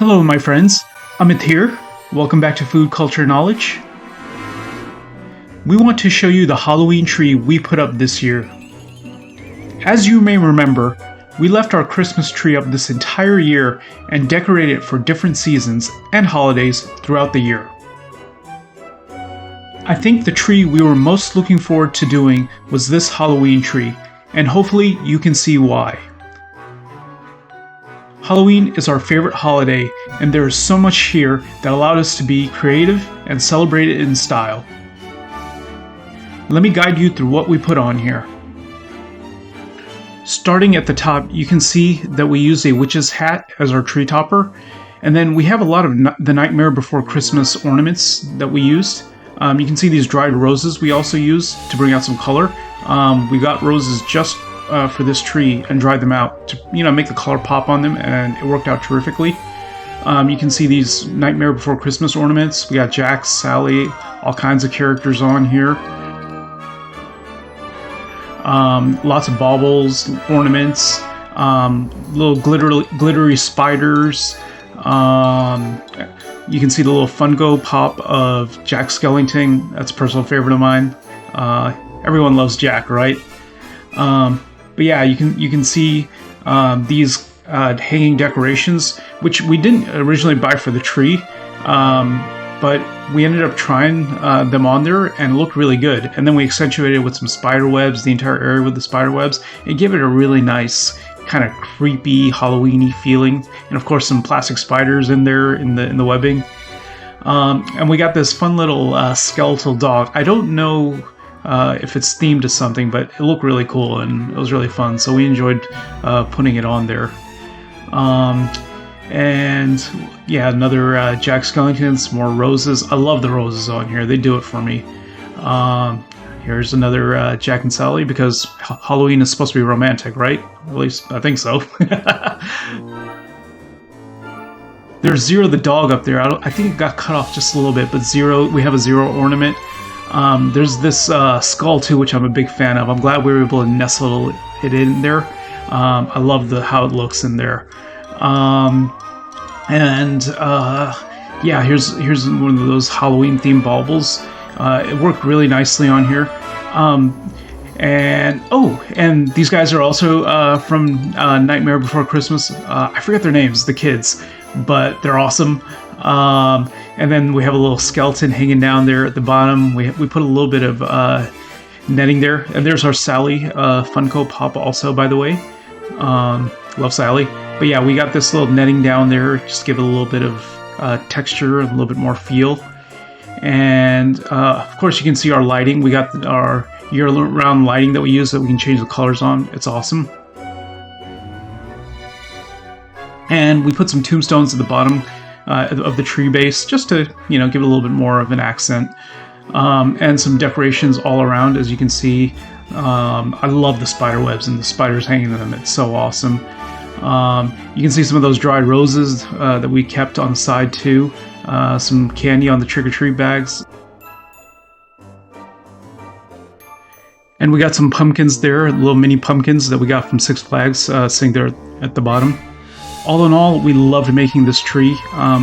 Hello my friends, Amit here. Welcome back to Food Culture Knowledge. We want to show you the Halloween tree we put up this year. As you may remember, we left our Christmas tree up this entire year and decorated it for different seasons and holidays throughout the year. I think the tree we were most looking forward to doing was this Halloween tree, and hopefully you can see why. Halloween is our favorite holiday, and there is so much here that allowed us to be creative and celebrate it in style. Let me guide you through what we put on here. Starting at the top, you can see that we used a witch's hat as our tree topper, and then we have a lot of the Nightmare Before Christmas ornaments that we used. You can see these dried roses we also used to bring out some color. We got roses just for this tree and dried them out to make the color pop on them, and it worked out terrifically. You can see these Nightmare Before Christmas ornaments. We got Jack, Sally, all kinds of characters on here. Lots of baubles, ornaments, little glittery spiders. You can see the little Funko Pop of Jack Skellington. That's a personal favorite of mine. Everyone loves Jack, right? But yeah, you can see these hanging decorations, which we didn't originally buy for the tree, but we ended up trying them on there and it looked really good. And then we accentuated it with some spider webs, the entire area with the spider webs, and give it a really nice kind of creepy Halloweeny feeling. And of course some plastic spiders in there in the webbing. And we got this fun little skeletal dog. I don't know if it's themed to something, but it looked really cool and it was really fun, so we enjoyed putting it on there. And yeah, another Jack Skellington, some more roses. I love the roses on here, they do it for me. Here's another Jack and Sally, because Halloween is supposed to be romantic, right? At least I think so. There's Zero the dog up there. I think it got cut off just a little bit, but Zero, we have a Zero ornament. There's this skull too, which I'm a big fan of. I'm glad we were able to nestle it in there. I love how it looks in there. Yeah, here's one of those Halloween themed baubles. It worked really nicely on here. And these guys are also from Nightmare Before Christmas. I forget their names, the kids, but they're awesome. And then we have a little skeleton hanging down there at the bottom. We put a little bit of netting there. And there's our Sally Funko Pop also, by the way. Love Sally. But yeah, we got this little netting down there just to give it a little bit of texture, a little bit more feel. And of course you can see our lighting. We got our year-round lighting that we use that we can change the colors on. It's awesome. And we put some tombstones at the bottom of the tree base just to give it a little bit more of an accent. And some decorations all around, as you can see. I love the spider webs and the spiders hanging in them. It's so awesome. You can see some of those dried roses that we kept on the side too. Some candy on the trick-or-treat bags. And we got some pumpkins there, little mini pumpkins that we got from Six Flags sitting there at the bottom. All in all, we loved making this tree.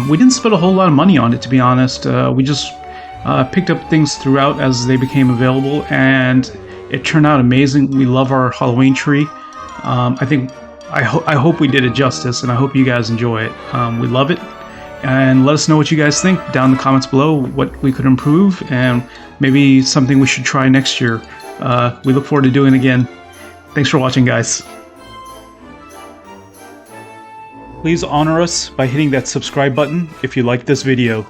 We didn't spend a whole lot of money on it, to be honest. We just picked up things throughout as they became available, and it turned out amazing. We love our Halloween tree. I hope we did it justice, and I hope you guys enjoy it. We love it. And let us know what you guys think down in the comments below, what we could improve, and maybe something we should try next year. We look forward to doing it again. Thanks for watching, guys. Please honor us by hitting that subscribe button if you like this video.